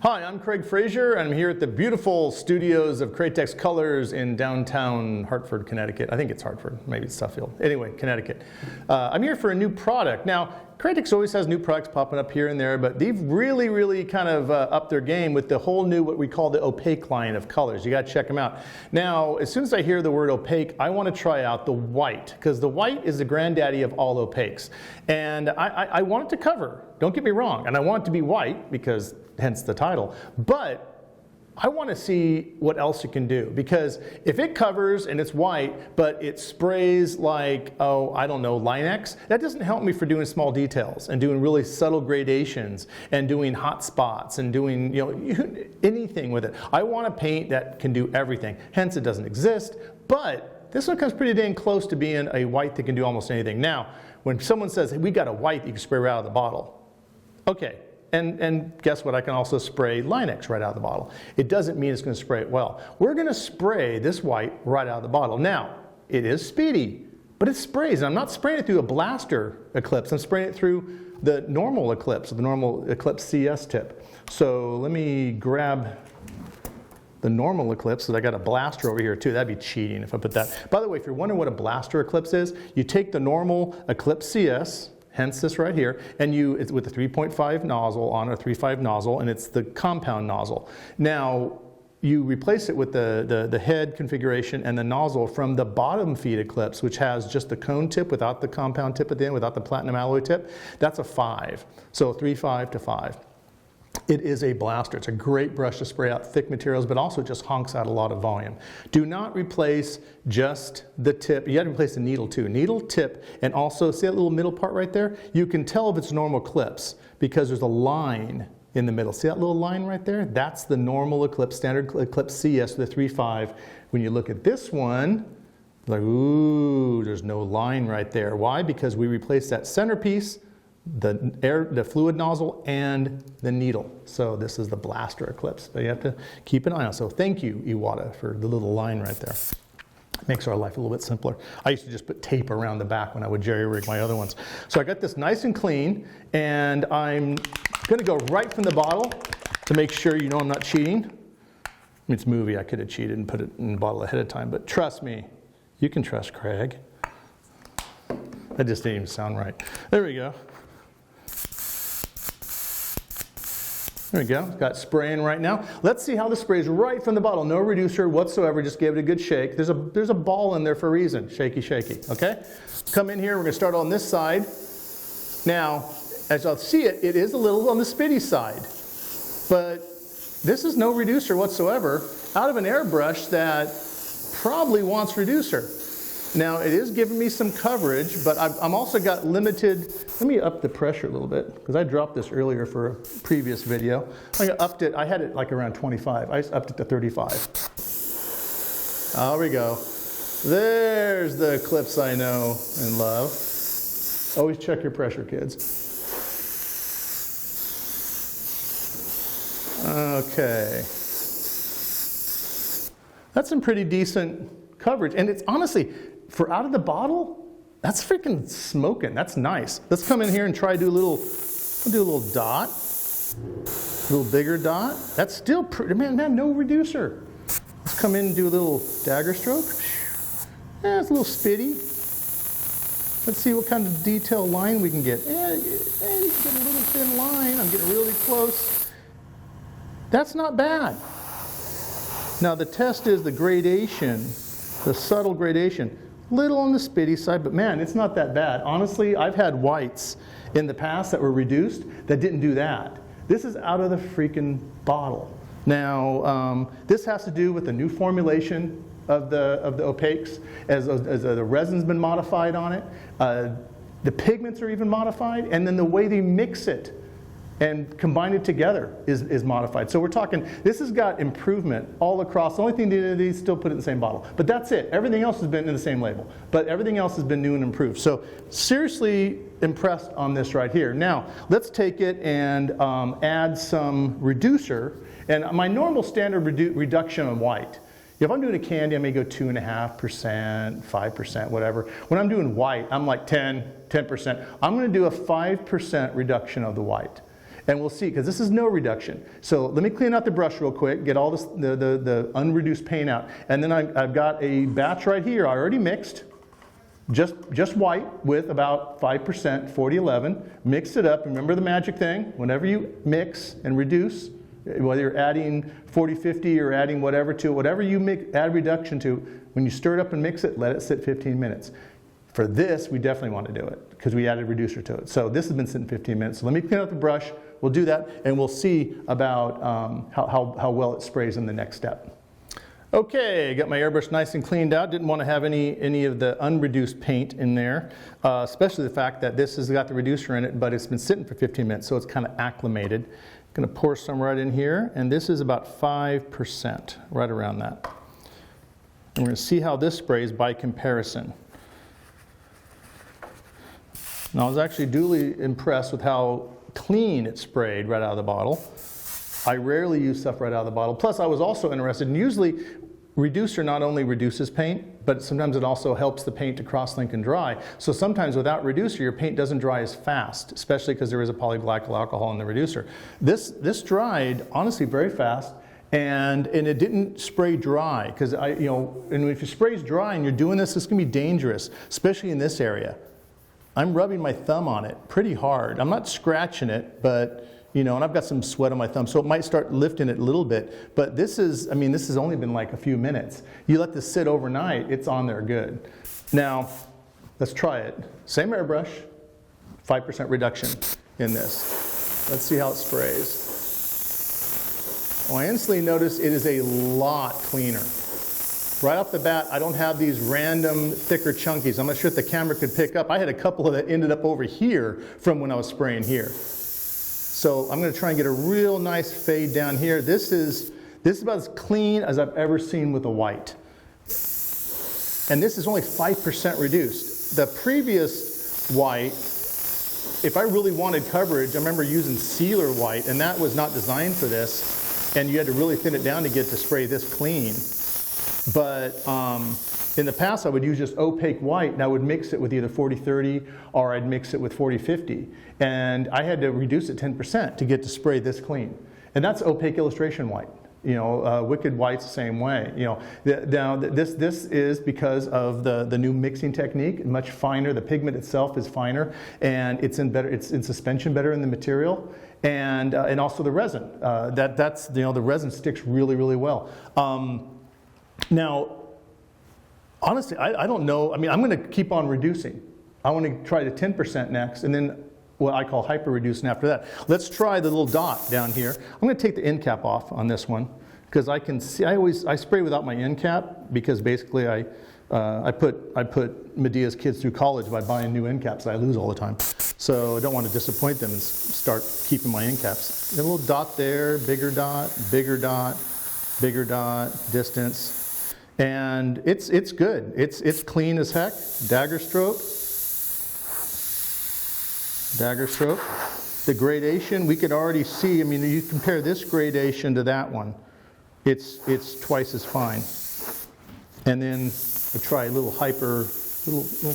Hi, I'm Craig Fraser, and I'm here at the beautiful studios of Createx Colors in downtown Hartford, Connecticut. I think it's Hartford, maybe it's Suffield. Anyway, Connecticut. I'm here for a new product. Now, Createx always has new products popping up here and there, but they've really kind of upped their game with the whole new, what we call the opaque line of colors. You got to check them out. Now, as soon as I hear the word opaque, I want to try out the white, because the white is the granddaddy of all opaques. And I want it to cover, don't get me wrong, and I want it to be white, because hence the title, but I want to see what else it can do, because if it covers and it's white, but it sprays like, oh, I don't know, Linex, that doesn't help me for doing small details and doing really subtle gradations and doing hot spots and doing, anything with it. I want a paint that can do everything. Hence, it doesn't exist, but this one comes pretty dang close to being a white that can do almost anything. Now, when someone says, hey, we got a white that you can spray right out of the bottle, okay. And guess what? I can also spray Linex right out of the bottle. It doesn't mean it's going to spray it well. We're going to spray this white right out of the bottle. Now, it is speedy, but it sprays. And I'm not spraying it through a blaster Eclipse. I'm spraying it through the normal Eclipse, the normal Eclipse CS tip. So let me grab the normal Eclipse, so I got a blaster over here too. That'd be cheating if I put that. By the way, if you're wondering what a blaster Eclipse is, you take the normal Eclipse CS, hence this right here, and it's with a 3.5 nozzle on a 3.5 nozzle, and it's the compound nozzle. Now, you replace it with the head configuration and the nozzle from the bottom feed Eclipse, which has just the cone tip without the compound tip at the end, without the platinum alloy tip. That's a 5. So 3.5 to 5. It is a blaster. It's a great brush to spray out thick materials, but also just honks out a lot of volume. Do not replace just the tip. You got to replace the needle too. Needle, tip, and also see that little middle part right there? You can tell if it's normal Eclipse because there's a line in the middle. See that little line right there? That's the normal Eclipse, standard Eclipse CS with the 3.5. When you look at this one, like, ooh, there's no line right there. Why? Because we replaced that centerpiece, the fluid nozzle, and the needle. So this is the blaster Eclipse. So you have to keep an eye on. So thank you, Iwata, for the little line right there. It makes our life a little bit simpler. I used to just put tape around the back when I would jerry rig my other ones. So I got this nice and clean, and I'm going to go right from the bottle to make sure you know I'm not cheating. It's movie. I could have cheated and put it in the bottle ahead of time, but trust me, you can trust Craig. That just didn't even sound right. There we go. There we go, got spraying right now. Let's see how this sprays right from the bottle. No reducer whatsoever, just give it a good shake. There's a ball in there for a reason. Shaky, shaky, okay? Come in here, we're gonna start on this side. Now, as you'll see it is a little on the spitty side, but this is no reducer whatsoever out of an airbrush that probably wants reducer. Now, it is giving me some coverage, but I'm also got limited. Let me up the pressure a little bit, because I dropped this earlier for a previous video. I upped it, I had it like around 25. I just upped it to 35. There we go. There's the Eclipse I know and love. Always check your pressure, kids. Okay. That's some pretty decent coverage, and it's honestly, for out of the bottle, that's freaking smoking. That's nice. Let's come in here and try to do a little dot, a little bigger dot. That's still pretty, man, no reducer. Let's come in and do a little dagger stroke. Yeah, it's a little spitty. Let's see what kind of detail line we can get. Yeah, you can get a little thin line. I'm getting really close. That's not bad. Now the test is the gradation, the subtle gradation. Little on the spitty side, but man, it's not that bad. Honestly, I've had whites in the past that were reduced that didn't do that. This is out of the freaking bottle. Now, this has to do with the new formulation of the opaques, as the resin's been modified on it. The pigments are even modified, and then the way they mix it and combine it together is modified. So we're talking, this has got improvement all across. The only thing they did is still put it in the same bottle. But that's it. Everything else has been in the same label. But everything else has been new and improved. So seriously impressed on this right here. Now, let's take it and add some reducer. And my normal standard reduction on white, if I'm doing a candy, I may go 2.5%, 5%, whatever. When I'm doing white, I'm like 10%. I'm going to do a 5% reduction of the white. And we'll see, because this is no reduction. So let me clean out the brush real quick, get all this, the unreduced paint out. And then I've got a batch right here I already mixed, just white with about 5%, 40-11. Mix it up. Remember the magic thing, whenever you mix and reduce, whether you're adding 40-50 or adding whatever to it, whatever you add reduction to, when you stir it up and mix it, let it sit 15 minutes. For this, we definitely want to do it because we added reducer to it. So this has been sitting 15 minutes. So let me clean out the brush. We'll do that, and we'll see about how well it sprays in the next step. Okay, got my airbrush nice and cleaned out. Didn't want to have any of the unreduced paint in there, especially the fact that this has got the reducer in it, but it's been sitting for 15 minutes, so it's kind of acclimated. I'm going to pour some right in here, and this is about 5%, right around that. And we're going to see how this sprays by comparison. Now, I was actually duly impressed with how clean it sprayed right out of the bottle. I rarely use stuff right out of the bottle. Plus, I was also interested, and usually reducer not only reduces paint, but sometimes it also helps the paint to cross-link and dry. So sometimes without reducer, your paint doesn't dry as fast, especially because there is a polyglycol alcohol in the reducer. This dried, honestly, very fast, and it didn't spray dry, because and if it sprays dry and you're doing this, it's going to be dangerous, especially in this area. I'm rubbing my thumb on it pretty hard. I'm not scratching it, but and I've got some sweat on my thumb, so it might start lifting it a little bit. But this has only been like a few minutes. You let this sit overnight, it's on there good. Now, let's try it. Same airbrush, 5% reduction in this. Let's see how it sprays. Oh, I instantly notice it is a lot cleaner. Right off the bat, I don't have these random thicker chunkies. I'm not sure if the camera could pick up. I had a couple that ended up over here from when I was spraying here. So I'm going to try and get a real nice fade down here. This is about as clean as I've ever seen with a white. And this is only 5% reduced. The previous white, if I really wanted coverage, I remember using sealer white, and that was not designed for this. And you had to really thin it down to get to spray this clean. But in the past, I would use just opaque white, and I would mix it with either 40-30 or I'd mix it with 40-50. And I had to reduce it 10% to get to spray this clean. And that's opaque illustration white. Wicked White's the same way. Now this is because of the new mixing technique, much finer. The pigment itself is finer, and it's in suspension better in the material, and also the resin. The resin sticks really, really well. Now, honestly, I don't know. I'm going to keep on reducing. I want to try the 10% next, and then what I call hyper reducing after that. Let's try the little dot down here. I'm going to take the end cap off on this one, because I can see, I spray without my end cap, because basically I put Medea's kids through college by buying new end caps that I lose all the time. So I don't want to disappoint them and start keeping my end caps. A little dot there, bigger dot, bigger dot, bigger dot, distance. And it's good. It's clean as heck. Dagger stroke. Dagger stroke. The gradation, we could already see, you compare this gradation to that one. It's twice as fine. And then we'll try a little little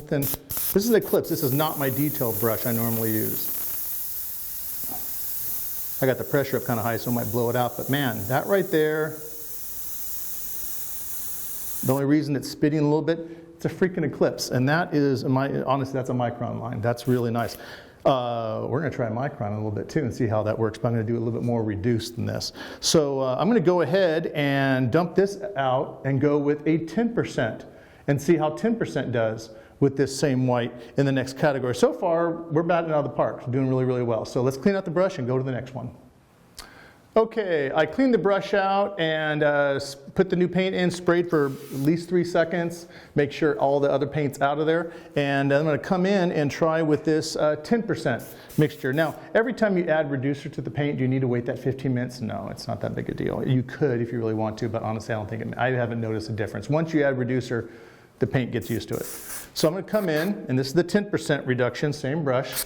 thin. This is Eclipse. This is not my detail brush I normally use. I got the pressure up kind of high, so I might blow it out. But man, that right there, the only reason it's spitting a little bit, it's a freaking Eclipse. And that is, honestly, that's a Micron line. That's really nice. We're going to try Micron a little bit too and see how that works, but I'm going to do a little bit more reduced than this. So I'm going to go ahead and dump this out and go with a 10% and see how 10% does with this same white in the next category. So far, we're batting out of the park. We're doing really, really well. So let's clean out the brush and go to the next one. Okay, I cleaned the brush out and put the new paint in, sprayed for at least 3 seconds, make sure all the other paint's out of there. And I'm going to come in and try with this 10% mixture. Now, every time you add reducer to the paint, do you need to wait that 15 minutes? No, it's not that big a deal. You could if you really want to, but honestly, I haven't noticed a difference. Once you add reducer, the paint gets used to it. So I'm going to come in, and this is the 10% reduction, same brush,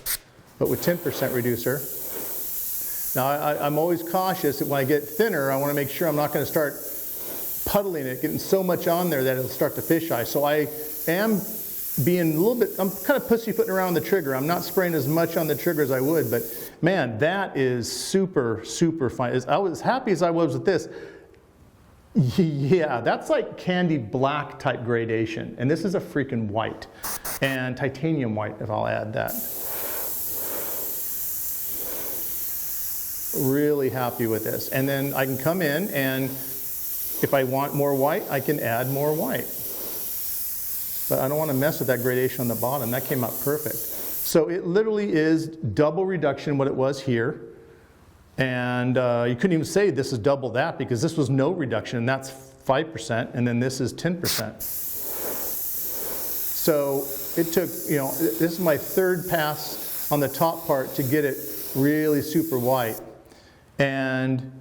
but with 10% reducer. Now, I'm always cautious that when I get thinner, I want to make sure I'm not going to start puddling it, getting so much on there that it'll start to fisheye. So I am being a little bit, I'm kind of pussyfooting around the trigger. I'm not spraying as much on the trigger as I would, but man, that is super, super fine. As happy as I was with this, yeah, that's like candy black type gradation. And this is a freaking white. And titanium white, if I'll add that. Really happy with this. And then I can come in, and if I want more white, I can add more white. But I don't want to mess with that gradation on the bottom. That came out perfect. So it literally is double reduction what it was here. And you couldn't even say this is double that, because this was no reduction, and that's 5%, and then this is 10%. So it took, this is my third pass on the top part to get it really super white. And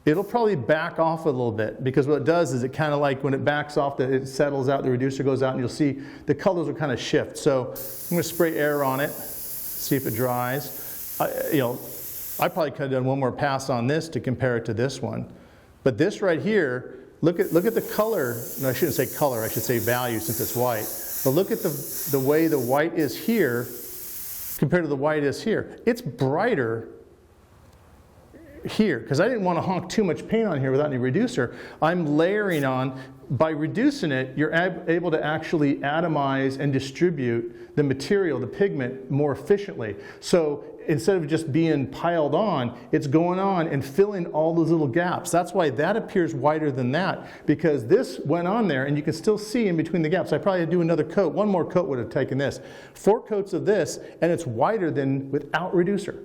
it'll probably back off a little bit, because what it does is it kind of like when it backs off, it settles out, the reducer goes out, and you'll see the colors will kind of shift. So I'm going to spray air on it, see if it dries. I probably could have done one more pass on this to compare it to this one. But this right here, look at the color. No, I shouldn't say color, I should say value since it's white. But look at the way the white is here compared to the white is here. It's brighter here, because I didn't want to honk too much paint on here without any reducer. I'm layering on. By reducing it, you're able to actually atomize and distribute the material, the pigment, more efficiently. So instead of just being piled on, it's going on and filling all those little gaps. That's why that appears whiter than that, because this went on there and you can still see in between the gaps. I probably had to do another coat. One more coat would have taken this. 4 coats of this, and it's whiter than without reducer.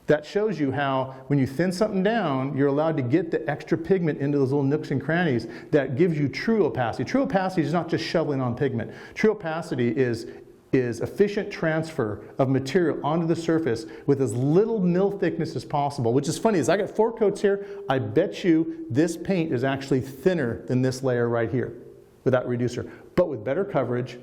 That shows you how when you thin something down, you're allowed to get the extra pigment into those little nooks and crannies that gives you true opacity. True opacity is not just shoveling on pigment. True opacity is efficient transfer of material onto the surface with as little mill thickness as possible, which is funny. Is I got 4 coats here. I bet you this paint is actually thinner than this layer right here without reducer, but with better coverage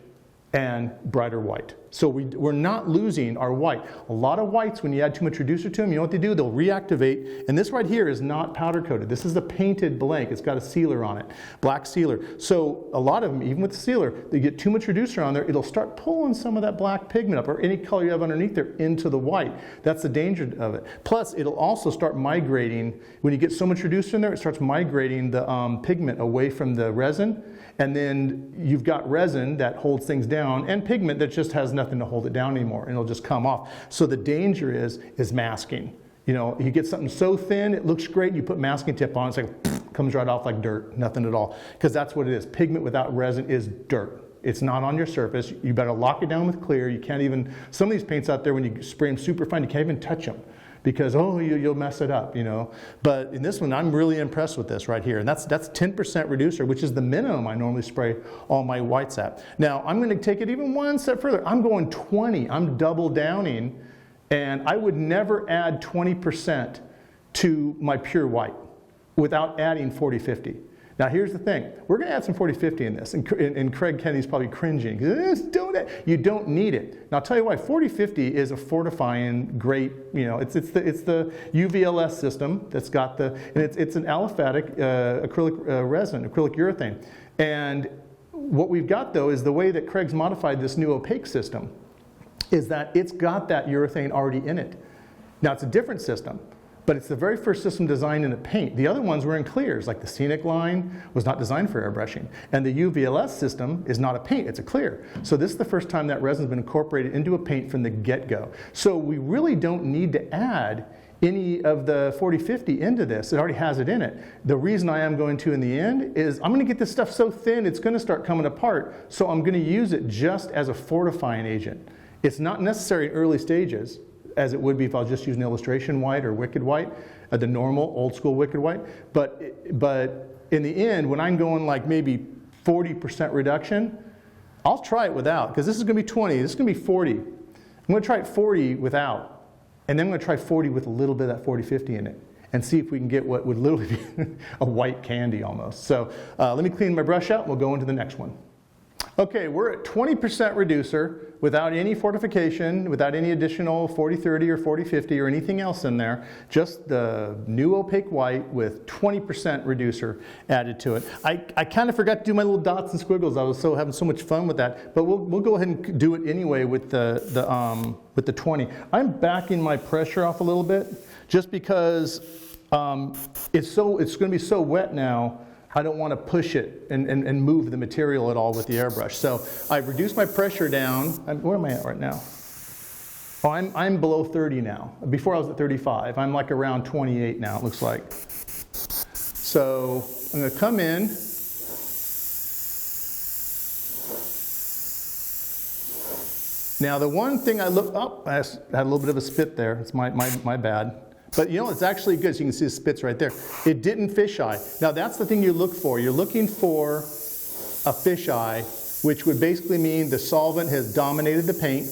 and brighter white. So we're not losing our white. A lot of whites, when you add too much reducer to them, you know what they do? They'll reactivate. And this right here is not powder coated. This is a painted blank. It's got a sealer on it, black sealer. So a lot of them, even with the sealer, they get too much reducer on there, it'll start pulling some of that black pigment up, or any color you have underneath there, into the white. That's the danger of it. Plus, it'll also start migrating. When you get so much reducer in there, it starts migrating the pigment away from the resin. And then you've got resin that holds things down, and pigment that just has nothing to hold it down anymore, and it'll just come off. So the danger is masking. You get something so thin, it looks great, you put masking tip on, it's like, comes right off like dirt, nothing at all. Because that's what it is. Pigment without resin is dirt. It's not on your surface. You better lock it down with clear. You can't even, some of these paints out there, when you spray them super fine, you can't even touch them, because you'll mess it up, But in this one, I'm really impressed with this right here. And that's 10% reducer, which is the minimum I normally spray all my whites at. Now, I'm going to take it even one step further. I'm going 20. I'm double downing. And I would never add 20% to my pure white without adding 40-50. Now here's the thing, we're going to add some 40-50 in this, and Craig Kennedy's probably cringing, you don't need it. Now I'll tell you why. 40-50 is a fortifying great, it's the UVLS system that's got and it's an aliphatic acrylic resin, acrylic-urethane. And what we've got though is the way that Craig's modified this new opaque system is that it's got that urethane already in it. Now it's a different system, but it's the very first system designed in a paint. The other ones were in clears, like the Scenic line was not designed for airbrushing. And the UVLS system is not a paint, it's a clear. So this is the first time that resin's been incorporated into a paint from the get-go. So we really don't need to add any of the 40-50 into this. It already has it in it. The reason I am going to in the end is I'm going to get this stuff so thin it's going to start coming apart. So I'm going to use it just as a fortifying agent. It's not necessary in early stages, as it would be if I was just using illustration white or wicked white, the normal old school wicked white. But in the end, when I'm going like maybe 40% reduction, I'll try it without, because this is going to be 20, this is going to be 40. I'm going to try it 40 without, and then I'm going to try 40 with a little bit of that 40-50 in it, and see if we can get what would literally be a white candy almost. So let me clean my brush out, and we'll go into the next one. Okay, we're at 20% reducer without any fortification, without any additional 40-30 or 40-50 or anything else in there. Just the new opaque white with 20% reducer added to it. I kind of forgot to do my little dots and squiggles. I was having so much fun with that. But we'll go ahead and do it anyway with the 20. I'm backing my pressure off a little bit just because it's going to be so wet now. I don't want to push it and move the material at all with the airbrush. So I've reduced my pressure down. Where am I at right now? Oh, I'm below 30 now. Before I was at 35. I'm like around 28 now, it looks like. So I'm going to come in. Now the one thing I had a little bit of a spit there. It's my bad. But you know, it's actually good, so you can see the spits right there. It didn't fisheye. Now that's the thing you look for. You're looking for a fisheye, which would basically mean the solvent has dominated the paint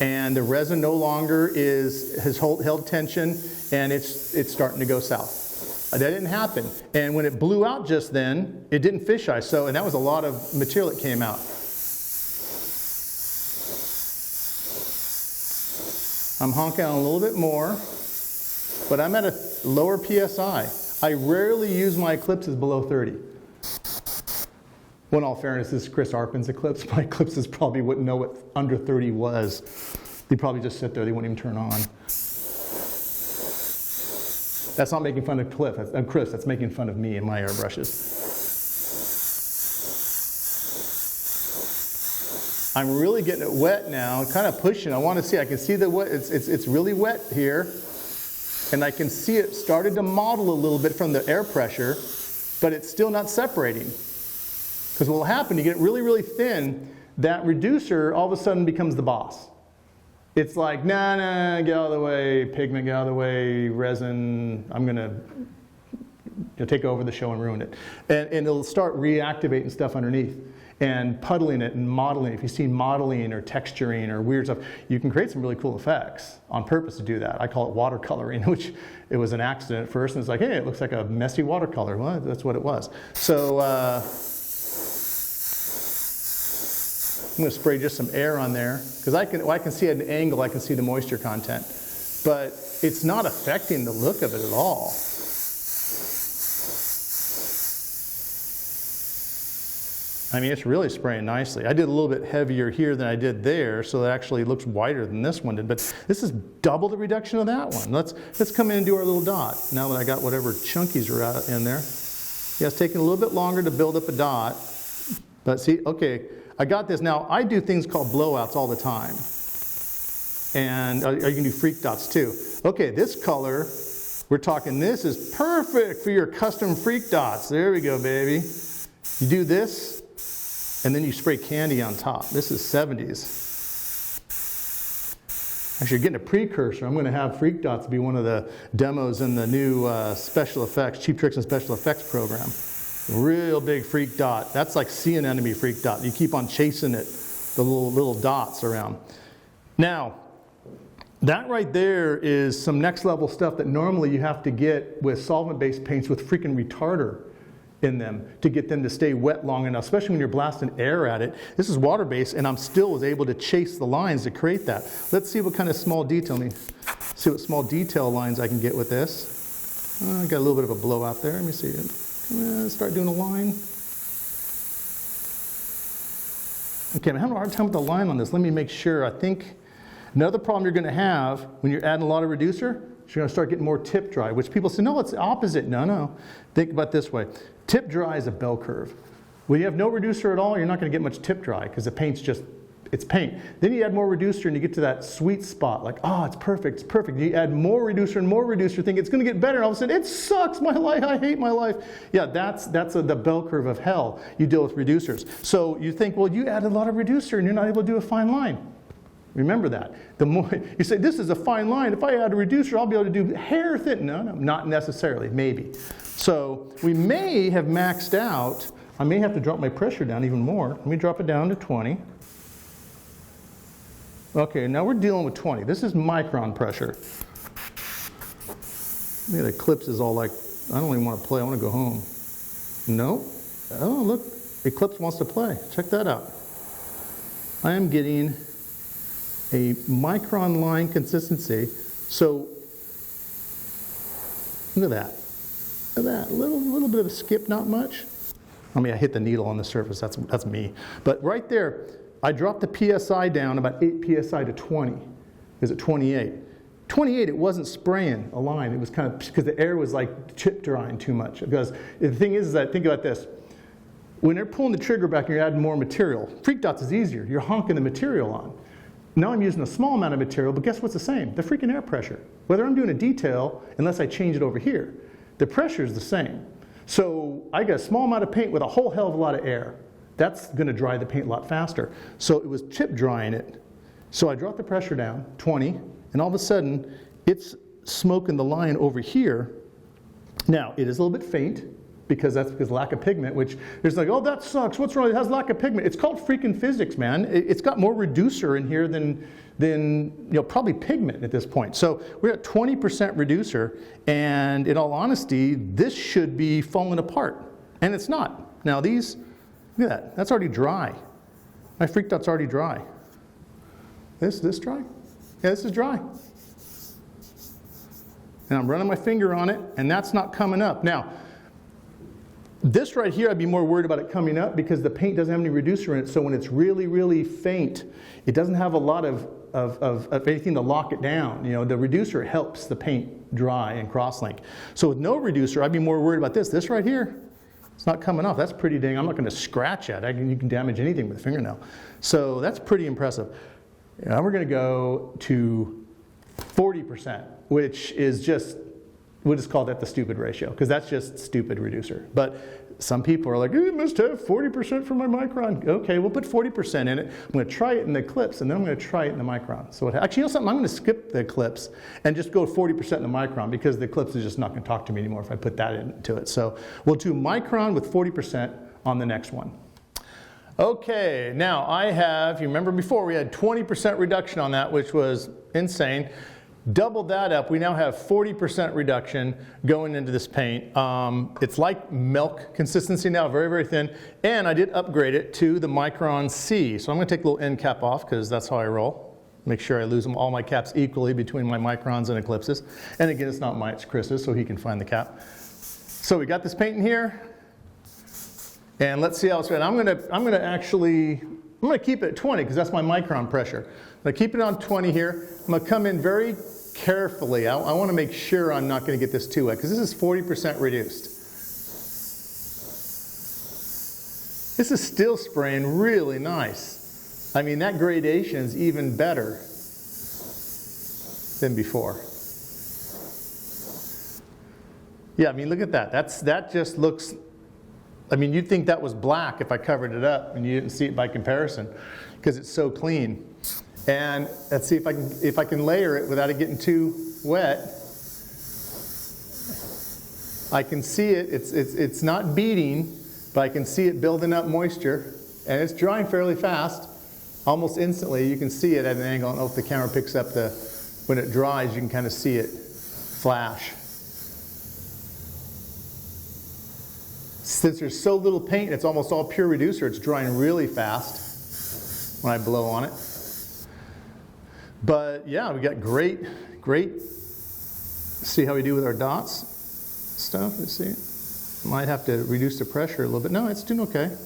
and the resin no longer has held tension and it's starting to go south. That didn't happen. And when it blew out just then, it didn't fisheye. And that was a lot of material that came out. I'm honking on a little bit more. But I'm at a lower PSI. I rarely use my eclipses below 30. Well, in all fairness, this is Chris Arpin's eclipse. My eclipses probably wouldn't know what under 30 was. They'd probably just sit there. They wouldn't even turn on. That's not making fun of Chris. That's making fun of me and my airbrushes. I'm really getting it wet now, kind of pushing. I want to see. I can see the wet. It's really wet here. And I can see it started to model a little bit from the air pressure, but it's still not separating. Because what will happen, you get it really, really thin, that reducer all of a sudden becomes the boss. It's like, nah, get out of the way, pigment, get out of the way, resin, I'm going to take over the show and ruin it. And it'll start reactivating stuff underneath and puddling it and modeling. If you see modeling or texturing or weird stuff, you can create some really cool effects on purpose to do that. I call it watercoloring, which it was an accident at first, and it's like, hey, it looks like a messy watercolor. Well, that's what it was. So I'm going to spray just some air on there, because I can see at an angle, I can see the moisture content. But it's not affecting the look of it at all. I mean, it's really spraying nicely. I did a little bit heavier here than I did there, so it actually looks whiter than this one did. But this is double the reduction of that one. Let's come in and do our little dot. Now that I got whatever chunkies are out in there. Yeah, it's taking a little bit longer to build up a dot. But see, okay, I got this. Now, I do things called blowouts all the time. And you can do freak dots too. Okay, this color, we're talking, this is perfect for your custom freak dots. There we go, baby. You do this. And then you spray candy on top. This is 70s. Actually, you're getting a precursor. I'm going to have Freak Dots be one of the demos in the new special effects, Cheap Tricks and Special Effects program. Real big freak dot. That's like sea anemone freak dot. You keep on chasing it, the little dots around. Now, that right there is some next level stuff that normally you have to get with solvent-based paints with freaking retarder in them to get them to stay wet long enough, especially when you're blasting air at it. This is water-based, and I'm still was able to chase the lines to create that. Let's see what kind of small detail, see what small detail lines I can get with this. I got a little bit of a blowout there. Let me see. Start doing a line. Okay, I'm having a hard time with the line on this. Let me make sure. I think another problem you're going to have when you're adding a lot of reducer, you're going to start getting more tip dry, which people say, no, it's the opposite. No. Think about it this way. Tip dry is a bell curve. When you have no reducer at all, you're not going to get much tip dry because the paint's just, it's paint. Then you add more reducer and you get to that sweet spot, like, oh, it's perfect, it's perfect. You add more reducer and more reducer, think it's going to get better, and all of a sudden, it sucks, my life, I hate my life. Yeah, that's the bell curve of hell. You deal with reducers. So you think, well, you added a lot of reducer and you're not able to do a fine line. Remember that. The more you say, this is a fine line, if I add a reducer, I'll be able to do hair thin. No, not necessarily, maybe. So we may have maxed out. I may have to drop my pressure down even more. Let me drop it down to 20. Okay, now we're dealing with 20. This is micron pressure. Maybe the Eclipse is all like, I don't even want to play, I want to go home. No. Oh, look, Eclipse wants to play. Check that out. I am getting a micron line consistency. So look at that. Look at that. Little bit of a skip, not much. I mean, I hit the needle on the surface. That's me. But right there, I dropped the PSI down about 8 PSI to 20. Is it 28? 28, it wasn't spraying a line. It was kind of, because the air was like chip drying too much. Because the thing is that, think about this. When they're pulling the trigger back and you're adding more material, freak dots is easier. You're honking the material on. Now I'm using a small amount of material, but guess what's the same? The freaking air pressure. Whether I'm doing a detail, unless I change it over here, the pressure is the same. So I got a small amount of paint with a whole hell of a lot of air. That's going to dry the paint a lot faster. So it was chip drying it. So I dropped the pressure down, 20, and all of a sudden, it's smoking the line over here. Now, it is a little bit faint, because that's because lack of pigment, which there's like, oh, that sucks. What's wrong? It has lack of pigment. It's called freaking physics, man. It's got more reducer in here than probably pigment at this point. So we're at 20% reducer, and in all honesty, this should be falling apart, and it's not. Now these, look at that. That's already dry. My freak dot's already dry. This dry? Yeah, this is dry. And I'm running my finger on it, and that's not coming up. Now, this right here, I'd be more worried about it coming up because the paint doesn't have any reducer in it, so when it's really, really faint, it doesn't have a lot of anything to lock it down. You know, the reducer helps the paint dry and cross-link. So with no reducer, I'd be more worried about this. This right here, it's not coming off. That's pretty dang, I'm not going to scratch it. You can damage anything with a fingernail. So that's pretty impressive. Now we're going to go to 40%, which is just, we'll just call that the stupid ratio, because that's just stupid reducer. But some people are like, it must have 40% for my micron. Okay, we'll put 40% in it. I'm going to try it in the Eclipse, and then I'm going to try it in the micron. So actually, you know something? I'm going to skip the Eclipse and just go 40% in the micron, because the Eclipse is just not going to talk to me anymore if I put that into it. So we'll do micron with 40% on the next one. Okay, now I have, you remember before we had 20% reduction on that, which was insane. Double that up, we now have 40% reduction going into this paint. It's like milk consistency now, very, very thin. And I did upgrade it to the Micron C. So I'm going to take a little end cap off, because that's how I roll. Make sure I lose all my caps equally between my Microns and Eclipses. And again, it's not mine, it's Chris's, so he can find the cap. So we got this paint in here. And let's see how it's going. I'm going to keep it at 20, because that's my micron pressure. I'm going to keep it on 20 here. I'm going to come in very carefully. I want to make sure I'm not going to get this too wet, because this is 40% reduced. This is still spraying really nice. I mean, that gradation is even better than before. Yeah, I mean, look at that. That just looks, I mean, you'd think that was black if I covered it up and you didn't see it by comparison, because it's so clean. And let's see if I can layer it without it getting too wet. I can see it. It's not beading, but I can see it building up moisture, and it's drying fairly fast. Almost instantly, you can see it at an angle. I don't know if the camera picks up when it dries, you can kind of see it flash. Since there's so little paint, it's almost all pure reducer. It's drying really fast when I blow on it. But yeah, we got great. See how we do with our dots stuff. Let's see. Might have to reduce the pressure a little bit. No, it's doing okay.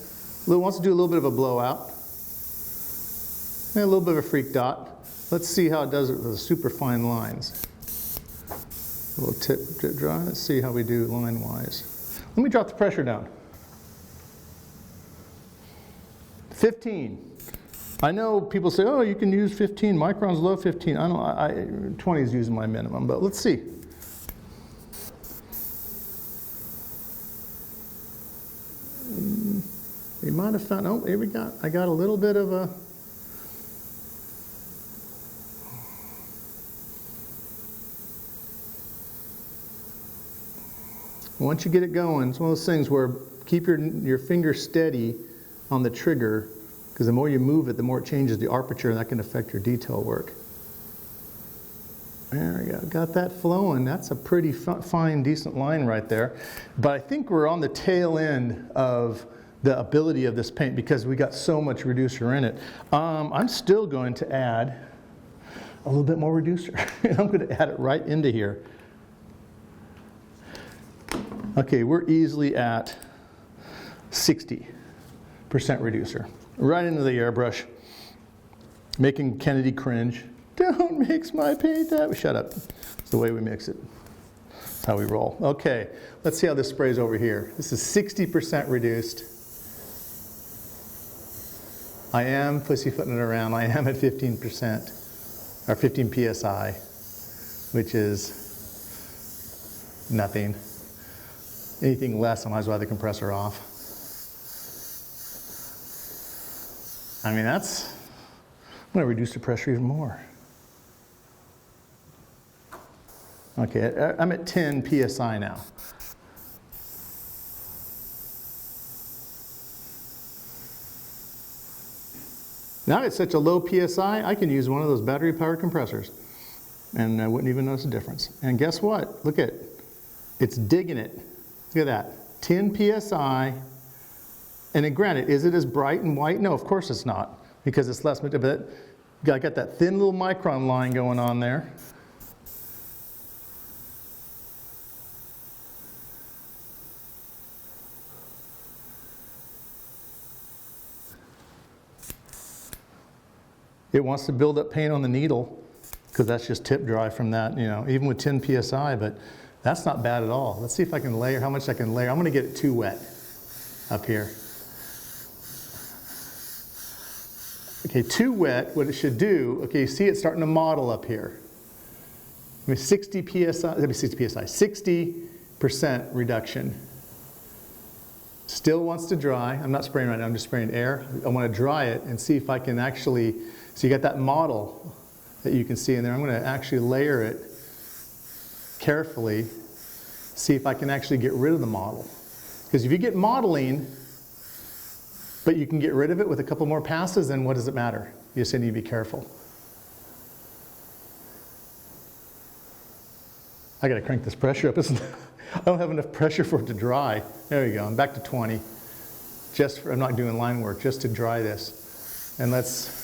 Wants to do a little bit of a blowout. And a little bit of a freak dot. Let's see how it does it with the super fine lines. A little tip dry. Let's see how we do line wise. Let me drop the pressure down. 15. I know people say, oh, you can use 15, microns low 15. 20 is using my minimum, but let's see. You might have found, oh, here I got a little bit of a, once you get it going, it's one of those things where keep your finger steady on the trigger, because the more you move it, the more it changes the aperture, and that can affect your detail work. There we go, got that flowing. That's a pretty fine, decent line right there. But I think we're on the tail end of the ability of this paint because we got so much reducer in it. I'm still going to add a little bit more reducer. I'm going to add it right into here. Okay, we're easily at 60% reducer. Right into the airbrush, making Kennedy cringe. Don't mix my paint that. Shut up. It's the way we mix it. That's how we roll. Okay, let's see how this sprays over here. This is 60% reduced. I am pussyfooting it around. I am at 15%, or 15 psi, which is nothing. Anything less, I might as well have the compressor off. I mean, I'm going to reduce the pressure even more. Okay, I'm at 10 psi now. Now it's such a low psi, I can use one of those battery-powered compressors, and I wouldn't even notice a difference. And guess what? Look at it. It's digging it. Look at that. 10 psi. And then granted, is it as bright and white? No, of course it's not, because it's less, but I got that thin little micron line going on there. It wants to build up paint on the needle, because that's just tip dry from that, you know, even with 10 psi, but that's not bad at all. Let's see if I can layer, how much I can layer. I'm going to get it too wet up here. Okay, too wet, what it should do, okay, you see it starting to model up here. I mean, 60 psi, that'd be 60 psi, 60% reduction. Still wants to dry. I'm not spraying right now, I'm just spraying air. I want to dry it and see if I can actually, so you got that model that you can see in there. I'm going to actually layer it carefully, see if I can actually get rid of the model. Because if you get modeling, but you can get rid of it with a couple more passes, then what does it matter? You just need to be careful. I got to crank this pressure up. I don't have enough pressure for it to dry. There we go. I'm back to 20. I'm not doing line work, just to dry this. And let's.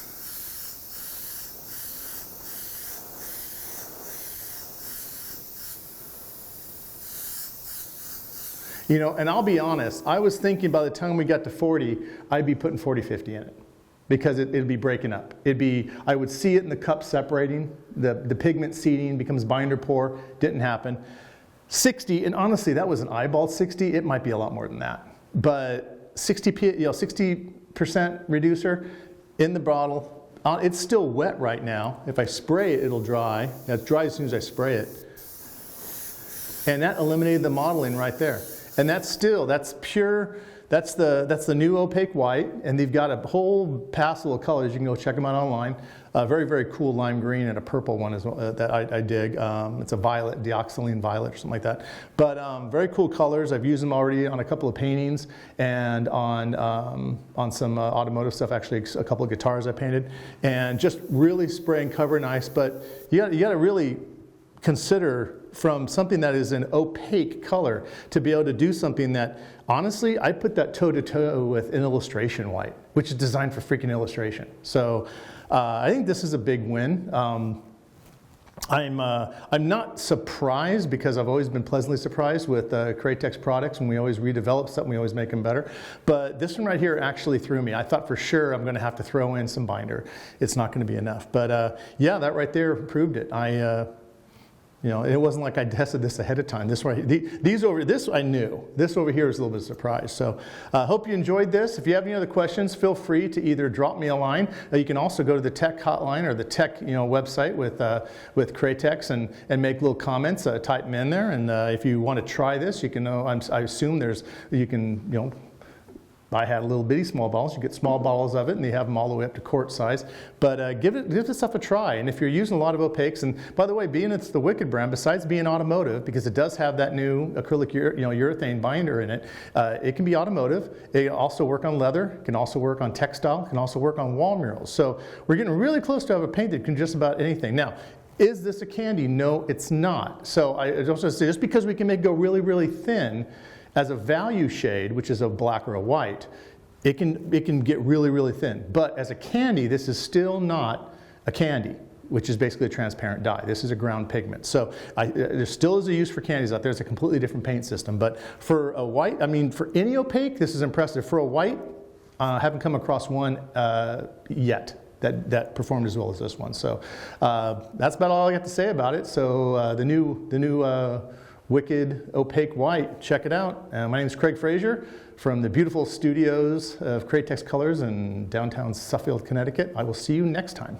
You know, and I'll be honest, I was thinking by the time we got to 40, I'd be putting 40-50 in it, because it'd be breaking up. I would see it in the cup separating, the pigment seeding becomes binder pore, didn't happen. 60, and honestly, that was an eyeball 60, it might be a lot more than that. But 60% reducer in the bottle, it's still wet right now. If I spray it, it'll dry. It's dry as soon as I spray it. And that eliminated the modeling right there. And that's pure, that's the new opaque white, and they've got a whole passel of colors. You can go check them out online. Very, very cool lime green and a purple one as well, that I dig. It's a violet, deoxylene violet or something like that. But very cool colors. I've used them already on a couple of paintings and on some automotive stuff, actually a couple of guitars I painted. And just really spray and cover nice, but you got to really consider from something that is an opaque color to be able to do something that, honestly, I put that toe-to-toe with an illustration white, which is designed for freaking illustration. So I think this is a big win. I'm not surprised, because I've always been pleasantly surprised with Createx products, and we always redevelop something, we always make them better. But this one right here actually threw me. I thought for sure I'm going to have to throw in some binder. It's not going to be enough. But yeah, that right there proved it. You know, it wasn't like I tested this ahead of time. This I knew. This over here is a little bit of a surprise. So I hope you enjoyed this. If you have any other questions, feel free to either drop me a line. You can also go to the tech hotline or the tech website with Createx and make little comments. Type them in there. And if you want to try this, you can. I assume you can. I had little bitty small bottles. You get small bottles of it, and they have them all the way up to quart size. But give this stuff a try. And if you're using a lot of opaques, and by the way, being it's the Wicked brand, besides being automotive, because it does have that new acrylic urethane binder in it, it can be automotive. It can also work on leather. It can also work on textile. It can also work on wall murals. So we're getting really close to have a paint that can just about anything. Now, is this a candy? No, it's not. So I also say, just because we can make it go really, really thin, As a value shade, which is a black or a white, it can get really, really thin. But as a candy, this is still not a candy, which is basically a transparent dye. This is a ground pigment. So there still is a use for candies out there. It's a completely different paint system. But for a white, I mean, for any opaque, this is impressive. For a white, I haven't come across one yet that performed as well as this one. So that's about all I got to say about it. So the new Wicked Opaque White, check it out. My name is Craig Fraser from the beautiful studios of Createx Colors in downtown Suffield, Connecticut. I will see you next time.